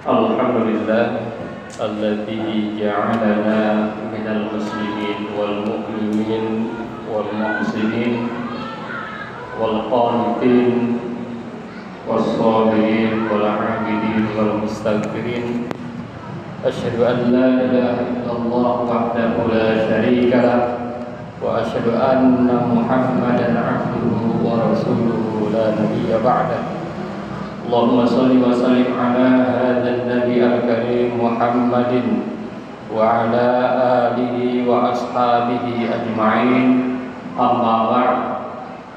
Alhamdulillah alladzi ja'alana minal muslimin wal mu'minin wal muhsinin wal qanitin was sabirin wal 'abidin wal mustaghfirin. Asyhadu an la ilaha illallah wahdahu la syarika lah wa asyhadu anna Muhammadan 'abduhu wa rasuluhu la nabiyya ba'dahu. Allahumma salli wa sallim ala hadzal nabi al-karim Muhammadin wa ala alihi wa ashabihi ajma'in. Amma ba'd.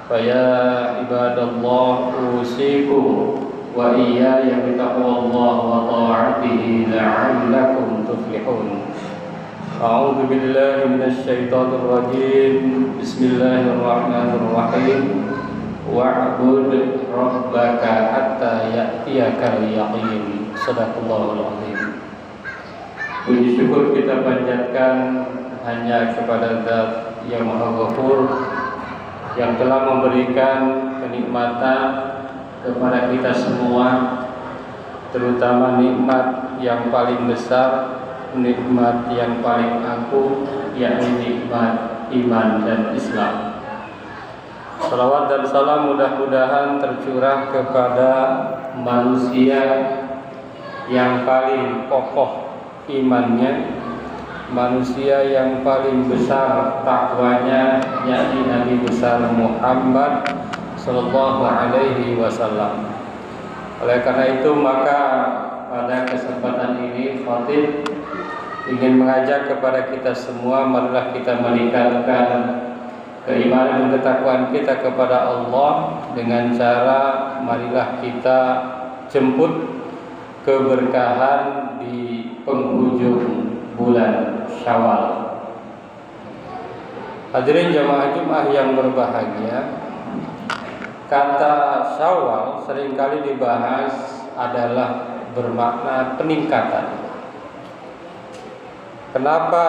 Fa ya ibadallah usikum wa iyaya bi taqwallah wa ta'atihi la'allakum tuflihun. A'udzu billahi minasy syaithanir rajim. Bismillahirrahmanirrahim. Wa'bud rabbaka hatta ya'tiyakal yaqin. Shadaqallahul azim. Puji syukur kita panjatkan hanya kepada Zat yang Maha Ghafur, yang telah memberikan kenikmatan kepada kita semua, terutama nikmat yang paling besar, nikmat yang paling agung, yakni nikmat iman dan Islam. Salawat dan salam mudah-mudahan tercurah kepada manusia yang paling kokoh imannya, manusia yang paling besar takwanya, yakni Nabi besar Muhammad sallallahu alaihi wasallam. Oleh karena itu maka pada kesempatan ini khatib ingin mengajak kepada kita semua, marilah kita meningkatkan keimanan dan ketakwaan kita kepada Allah dengan cara marilah kita jemput keberkahan di penghujung bulan Syawal. Hadirin jamaah Jumat yang berbahagia, kata Syawal seringkali dibahas adalah bermakna peningkatan. Kenapa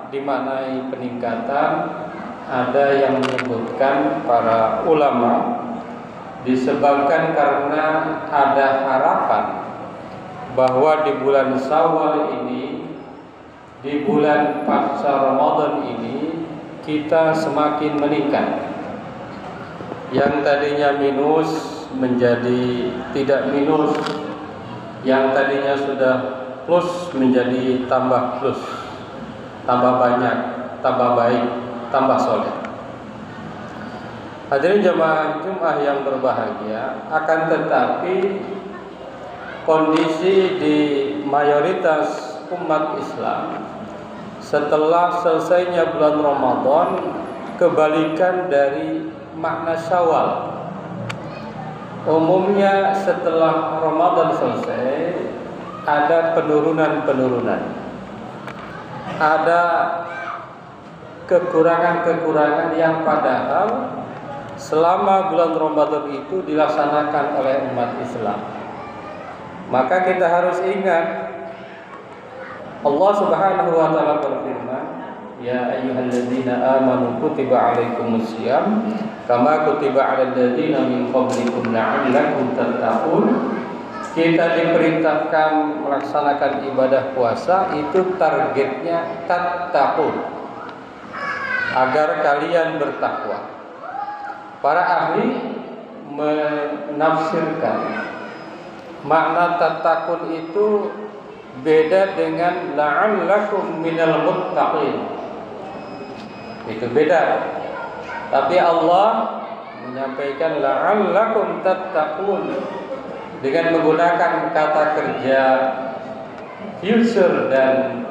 dimaknai peningkatan? Ada yang menyebutkan para ulama disebabkan karena ada harapan bahwa di bulan Syawal ini, di bulan pasca Ramadan ini, kita semakin meningkat. Yang tadinya minus menjadi tidak minus, yang tadinya sudah plus menjadi tambah plus, tambah banyak, tambah baik, tambah soleh. Hadirin jamaah Jumat yang berbahagia, akan tetapi kondisi di mayoritas umat Islam setelah selesainya bulan Ramadan kebalikan dari makna Syawal. Umumnya setelah Ramadan selesai ada penurunan-penurunan, ada kekurangan-kekurangan yang padahal selama bulan Ramadan itu dilaksanakan oleh umat Islam. Maka kita harus ingat Allah Subhanahu wa taala berfirman, ya ayyuhalladzina amanu kutiba alaikumusiyam kama kutiba alal ladzina min qablikum la'allakum tattaqun. Kita diperintahkan melaksanakan ibadah puasa, itu targetnya tattaqun, agar kalian bertakwa. Para ahli menafsirkan makna tattaqun itu beda dengan la'allakum minal muttaqin. Itu beda. Tapi Allah menyampaikan la'allakum tattaqun dengan menggunakan kata kerja future dan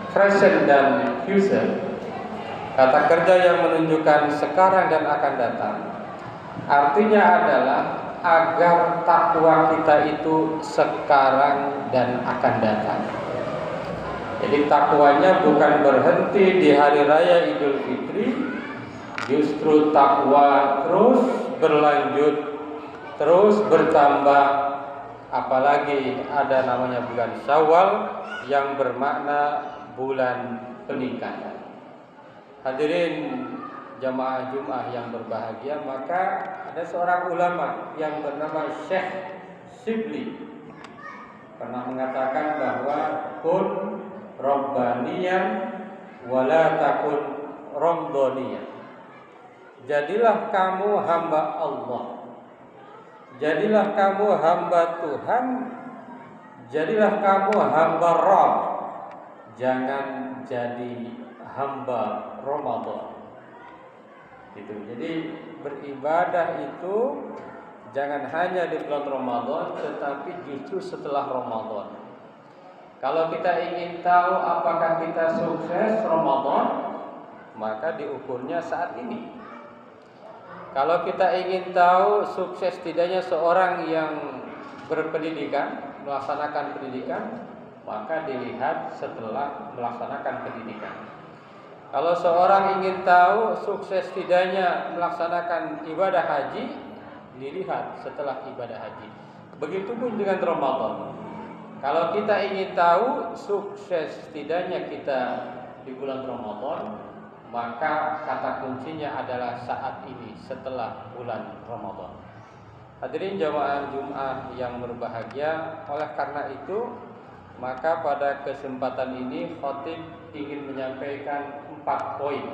present dan future. Kata kerja yang menunjukkan sekarang dan akan datang. Artinya adalah agar takwa kita itu sekarang dan akan datang. Jadi takwanya bukan berhenti di hari raya Idul Fitri, justru takwa terus berlanjut, terus bertambah. Apalagi ada namanya bulan Syawal yang bermakna bulan peningkatan. Hadirin jamaah Jumat yang berbahagia, maka ada seorang ulama yang bernama Syekh Shibli. pernah mengatakan bahwa kun rabbaniyan wala takun ramdaniyan. Jadilah kamu hamba Allah, jadilah kamu hamba Tuhan, jadilah kamu hamba Rabb, jangan jadi hamba Ramadan. Gitu. Jadi beribadah itu jangan hanya di bulan Ramadan, tetapi justru setelah Ramadan. Kalau kita ingin tahu apakah kita sukses Ramadan, maka diukurnya saat ini. Kalau kita ingin tahu sukses tidaknya seorang yang berpendidikan, melaksanakan pendidikan, maka dilihat setelah melaksanakan pendidikan. Kalau seorang ingin tahu sukses tidaknya melaksanakan ibadah haji, dilihat setelah ibadah haji. Begitupun dengan Ramadan. Kalau kita ingin tahu sukses tidaknya kita di bulan Ramadan, maka kata kuncinya adalah saat ini, setelah bulan Ramadan. Hadirin jamaah Jumat yang berbahagia, oleh karena itu maka pada kesempatan ini khatib ingin menyampaikan 4 poin.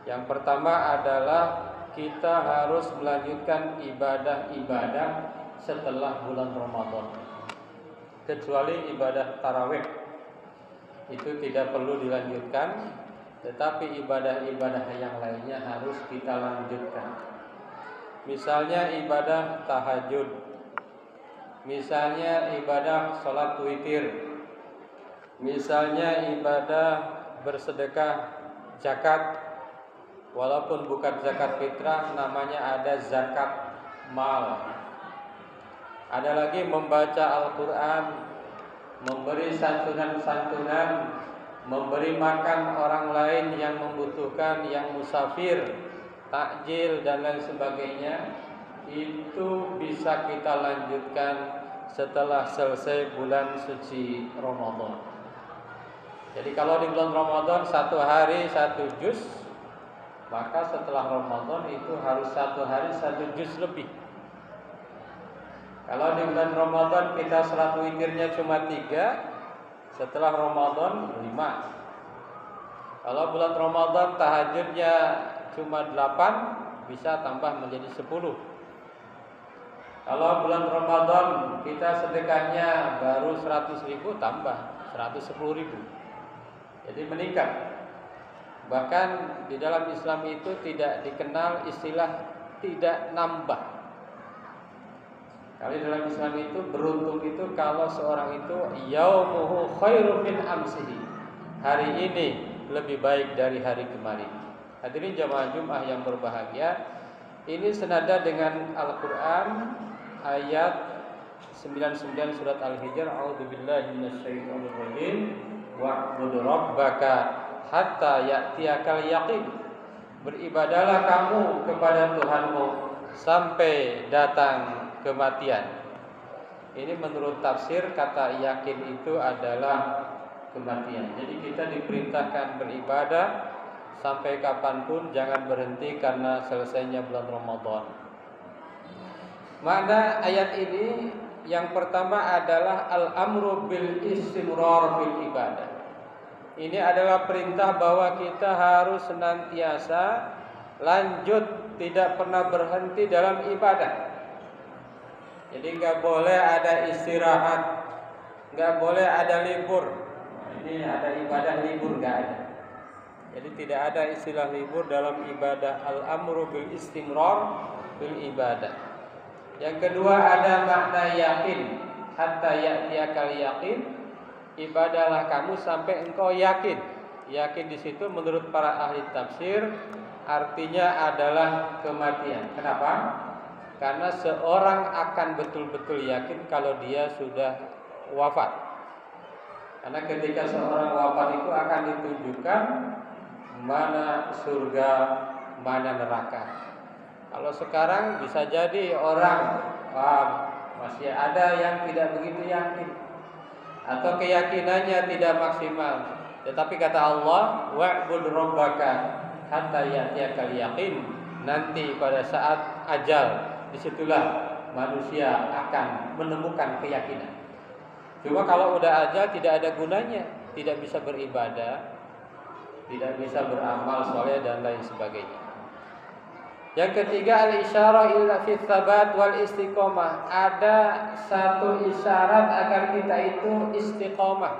Yang pertama adalah kita harus melanjutkan ibadah-ibadah setelah bulan Ramadan, kecuali ibadah tarawih itu tidak perlu dilanjutkan. Tetapi ibadah-ibadah yang lainnya harus kita lanjutkan. Misalnya ibadah tahajud, misalnya ibadah sholat witir, misalnya ibadah bersedekah zakat, walaupun bukan zakat fitrah, namanya ada zakat mal. Ada lagi membaca Al-Quran, memberi santunan-santunan, memberi makan orang lain yang membutuhkan, yang musafir, takjil dan lain sebagainya. Itu bisa kita lanjutkan setelah selesai bulan suci Ramadan. Jadi kalau di bulan Ramadan 1 hari 1 juz, maka setelah Ramadan itu harus 1 hari 1 juz lebih. Kalau di bulan Ramadan kita salat witirnya cuma 3, setelah Ramadan 5. Kalau bulan Ramadan tahajudnya cuma 8, bisa tambah menjadi 10. Kalau bulan Ramadan kita sedekahnya baru 100.000, tambah 110.000. Jadi meningkat. Bahkan di dalam Islam itu tidak dikenal istilah tidak nambah. Kalau dalam Islam itu beruntung itu kalau seorang itu yaumuhu khairum min amsihi. Hari ini lebih baik dari hari kemarin. Hadirin jamaah Jumat yang berbahagia, ini senada dengan Al-Qur'an ayat 99 surat Al-Hijr, a'udzubillahi minasyaitonir rajim, wa'bud rabbaka hatta ya'tiyakal yaqin. Beribadalah kamu kepada Tuhanmu sampai datang kematian. Ini menurut tafsir kata yakin itu adalah kematian. Jadi kita diperintahkan beribadah sampai kapanpun, jangan berhenti karena selesainya bulan Ramadan. Makna ayat ini yang pertama adalah al-amru bil istimrar fil ibadah. Ini adalah perintah bahwa kita harus senantiasa lanjut, tidak pernah berhenti dalam ibadah. Jadi nggak boleh ada istirahat, nggak boleh ada libur. Ini ada ibadah libur, nggak ada. Jadi tidak ada istilah libur dalam ibadah. Al-amru bil istimrar bil ibadah. Yang kedua ada makna yakin, hatta ya'tiyakal yaqin. Ibadahlah kamu sampai engkau yakin. Yakin di situ menurut para ahli tafsir artinya adalah kematian. Kenapa? Karena seorang akan betul-betul yakin kalau dia sudah wafat. Karena ketika seorang wafat itu akan ditunjukkan mana surga, mana neraka. Kalau sekarang bisa jadi orang masih ada yang tidak begitu yakin, atau keyakinannya tidak maksimal. Tetapi kata Allah, wa'bud rabbaka hatta ya'tiyakal yaqin. Nanti pada saat ajal, disitulah manusia akan menemukan keyakinan. Cuma kalau udah ajal tidak ada gunanya, tidak bisa beribadah, tidak bisa beramal soleh dan lain sebagainya. Yang ketiga, al-isyarah ila fi tsabat wal istiqomah. Ada satu isyarat agar kita itu istiqomah,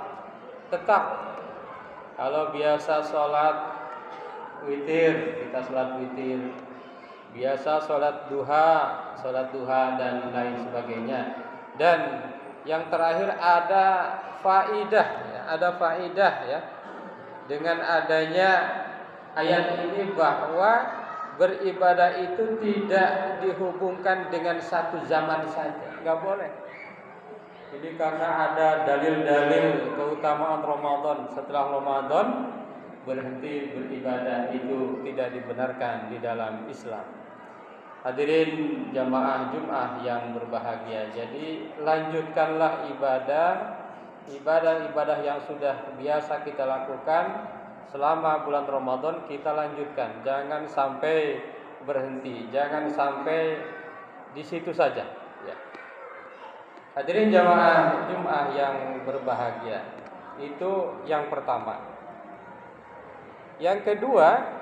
tetap. Kalau biasa sholat witir, kita sholat witir. Biasa sholat duha dan lain sebagainya. Dan yang terakhir ada faidah, ada faidah ya. Dengan adanya ayat ini bahwa beribadah itu tidak dihubungkan dengan satu zaman saja, nggak boleh. Ini karena ada dalil-dalil keutamaan Ramadan. Setelah Ramadan berhenti beribadah itu tidak dibenarkan di dalam Islam. Hadirin jamaah Jumat yang berbahagia. Jadi lanjutkanlah ibadah yang sudah biasa kita lakukan selama bulan Ramadan, kita lanjutkan. Jangan sampai berhenti, jangan sampai di situ saja ya. Hadirin jamaah Jumat yang berbahagia. Itu yang pertama. Yang kedua,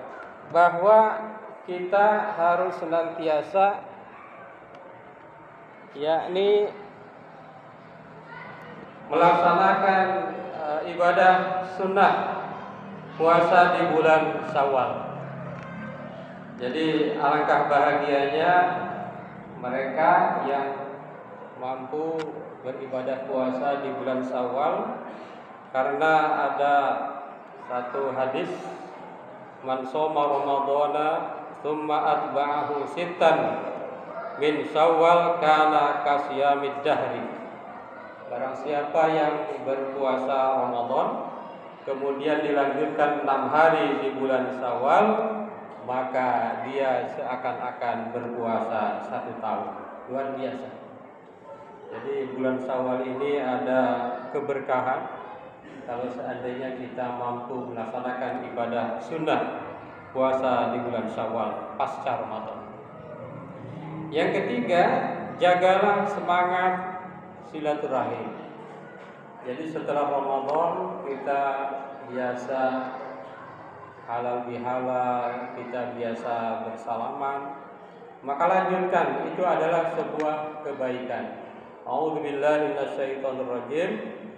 bahwa kita harus senantiasa yakni melaksanakan ibadah sunnah puasa di bulan Syawal. Jadi alangkah bahagianya mereka yang mampu beribadah puasa di bulan Syawal, karena ada satu hadis, man shoma ramadhana tsumma atba'ahu sittan min Syawal kana kasiyamid dahri. Barang siapa yang berpuasa Ramadan kemudian dilanjutkan 6 hari di bulan Syawal, maka dia seakan-akan berpuasa 1 tahun. Luar biasa. Jadi bulan Syawal ini ada keberkahan. Kalau seandainya kita mampu melaksanakan ibadah sunnah puasa di bulan Syawal pasca Ramadan. Yang ketiga, jagalah semangat silaturahim. Jadi setelah Ramadan kita biasa halal bihalal, kita biasa bersalaman, maka lanjutkan, itu adalah sebuah kebaikan. A'udzubillahi minasyaitonirrajim.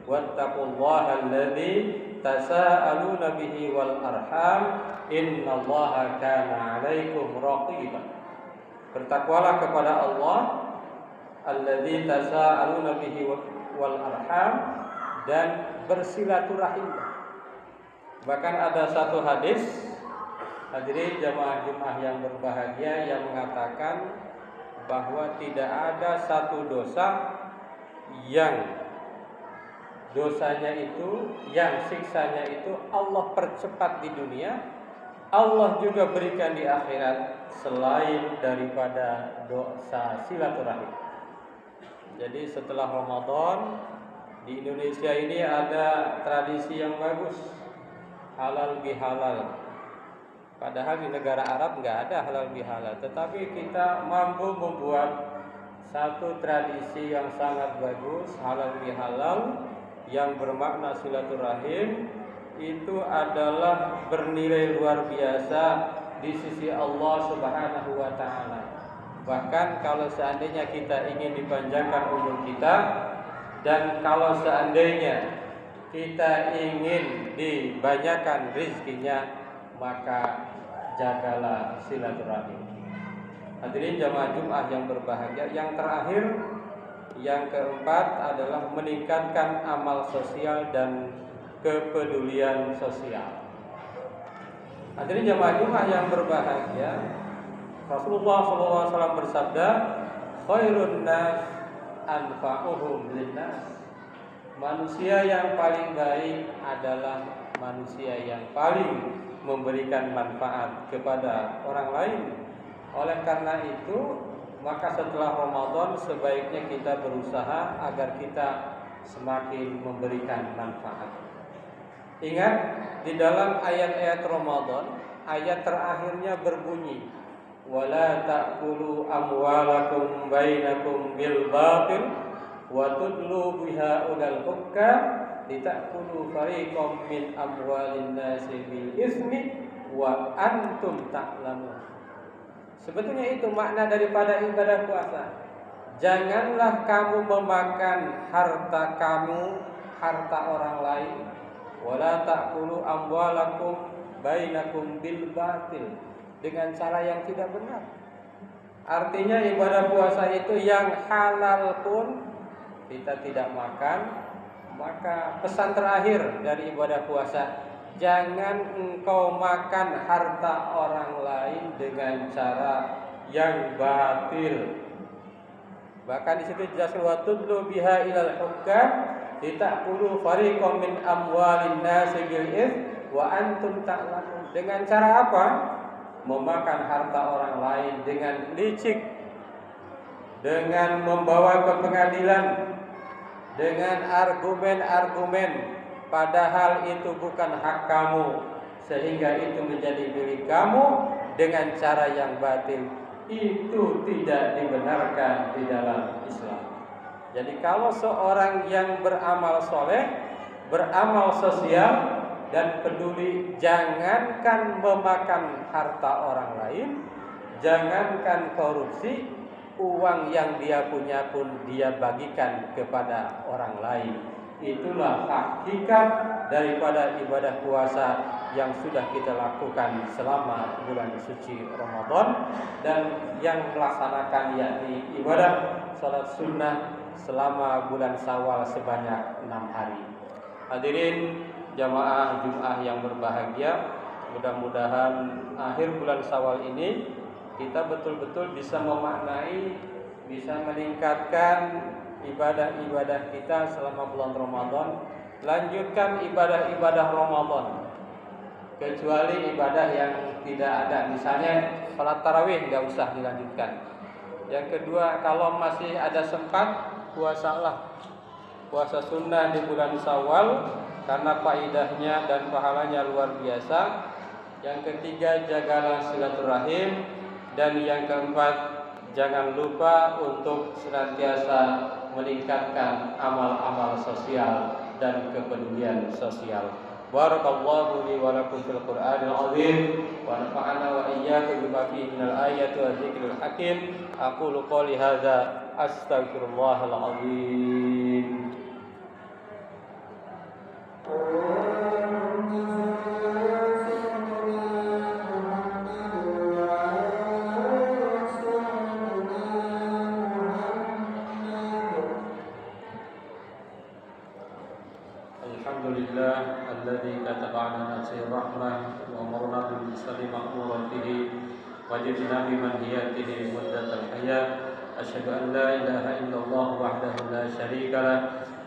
Wattaqullaha alladzi tasaaluna bihi wal arham innallaha kana 'alaikum raqiba. Bertakwalah kepada Allah alladzi tasaaluna bihi wal arham, dan bersilaturahim. Bahkan ada satu hadis, hadirin jamaah Jumat yang berbahagia, yang mengatakan bahwa tidak ada satu dosa yang dosanya itu, yang siksanya itu Allah percepat di dunia, Allah juga berikan di akhirat, selain daripada dosa silaturahim. Jadi setelah Ramadan di Indonesia ini ada tradisi yang bagus, halal bihalal. Padahal di negara Arab nggak ada halal bihalal, tetapi kita mampu membuat satu tradisi yang sangat bagus, halal bihalal, yang bermakna silaturahim. Itu adalah bernilai luar biasa di sisi Allah Subhanahu wa taala. Bahkan kalau seandainya kita ingin dipanjangkan umur kita, dan kalau seandainya kita ingin dibanyakan rezekinya, maka jagalah silaturahim. Hadirin jamaah Jumat yang berbahagia. Yang terakhir, yang keempat adalah meningkatkan amal sosial dan kepedulian sosial. Hadirin jamaah Jumat yang berbahagia, Rasulullah SAW bersabda, khairun nas anfa'uhum linnas. Manusia yang paling baik adalah manusia yang paling memberikan manfaat kepada orang lain. Oleh karena itu, maka setelah Ramadan sebaiknya kita berusaha agar kita semakin memberikan manfaat. Ingat, di dalam ayat-ayat Ramadan, ayat terakhirnya berbunyi, wala ta'kulu amwalakum bainakum bil batil wa tudlu biha ulal hukam litakulu fariqam min amwalin nasi bil ismi wa antum ta'lamun. Sebetulnya itu makna daripada ibadah puasa. Janganlah kamu memakan harta kamu, harta orang lain, wala ta'kulu amwalakum bainakum bil batil, dengan cara yang tidak benar. Artinya ibadah puasa itu yang halal pun kita tidak makan. Maka pesan terakhir dari ibadah puasa, jangan engkau makan harta orang lain dengan cara yang batil. Bahkan di situ dijelaskan wa tudlu biha ilal hukam litakulu fariqam min amwalin nasi bil its wa antum ta'lamun. Dengan cara apa? Memakan harta orang lain dengan licik, dengan membawa ke pengadilan, dengan argumen-argumen padahal itu bukan hak kamu, sehingga itu menjadi milik kamu dengan cara yang batil. Itu tidak dibenarkan di dalam Islam. Jadi kalau seorang yang beramal soleh, beramal sosial dan peduli, jangankan memakan harta orang lain, jangankan korupsi, uang yang dia punya pun dia bagikan kepada orang lain. Itulah hakikat daripada ibadah puasa yang sudah kita lakukan selama bulan suci Ramadan, dan yang melaksanakan yakni ibadah salat sunnah selama bulan Syawal sebanyak 6 hari. Hadirin jamaah Jumat yang berbahagia, mudah-mudahan akhir bulan Syawal ini kita betul-betul bisa memaknai, bisa meningkatkan ibadah-ibadah kita selama bulan Ramadan. Lanjutkan ibadah-ibadah Ramadan, kecuali ibadah yang tidak ada, misalnya salat tarawih nggak usah dilanjutkan. Yang kedua, kalau masih ada sempat, puasalah puasa sunnah di bulan Syawal karena faidahnya dan pahalanya luar biasa. Yang ketiga, jagalah silaturahim. Dan yang keempat, jangan lupa untuk senantiasa meningkatkan amal-amal sosial dan kepedulian sosial. Barakallahu li wa lakum fil Qur'anil azim wa nafa'ana wa iyyakum bima fihi minal ayati wa dzikril hakim. Aqulu qouli hadza astaghfirullahal azim. Alhamdulillah alladzi kataba 'ala nafsihi rahmah wa amarna bil ihsani ma'muratihi wa jadna bi manhiyatihi muddatal hayat. Asyhadu an la ilaha illallah wahdahu la syarika lah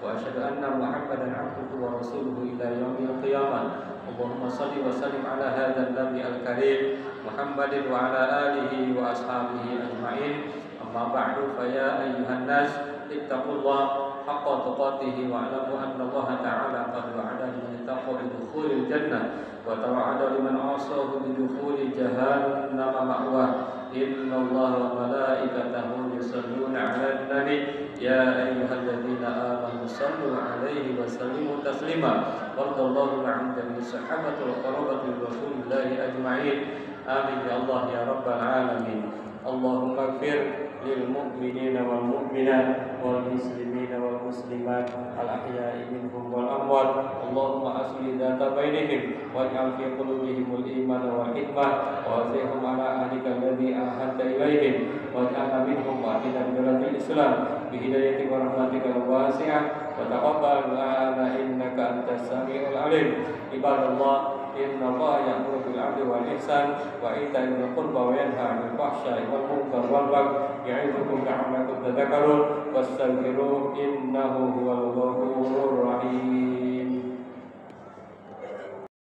wa asyhadu anna Muhammadan 'abduhu wa rasuluhu ila yaumil qiyamah. Allahumma shalli wa sallim ala hadzal nabi al-karim Muhammadin wa ala alihi wa ashabihi ajma'in. Amma ba'du, fa ya ayyuhan nas ittaqullaha haqqa tuqatih wa alamu anna Allah ta'ala qad wa'ada liman ittaqa bi dukhulil jannah wa tawa'ada liman 'asahu bi dukhuli jahannam ma'wah. Inna Allah wa malaikatahu yusalluna 'alan nabi ya ayyuhalladzina amanu sallu 'alaihi wa sallimu taslima. Wallahu 'an jami'i sahabati wa qarabati rasulillahi ajma'in. Amin ya Allah ya rabbal alamin. Allahumma ighfir lil mu'minina wal mu'minat wal muslimina wal muslimat al ahya'i minhum wal amwat. Allahumma aslih dzata bainihim waj'al fi qulubihimul iman wal hikmah wa azihum ala ahdika alladhi ahadta ilaihim waj'alna minhum wahidan bil Islam bi hidayatika wa rahmatika wasi'ah wa taqabbal lana innaka antas samiul alim. Ibadallah, inna Allah ya'muru bil 'adli wal ihsan wa ita'i dzil qurba wa yanha 'anil fahsya'i wal munkar wal baghi ya'idukum la'allakum tadhakkarun wastaghfiruhu innahu huwal ghafurur rahim.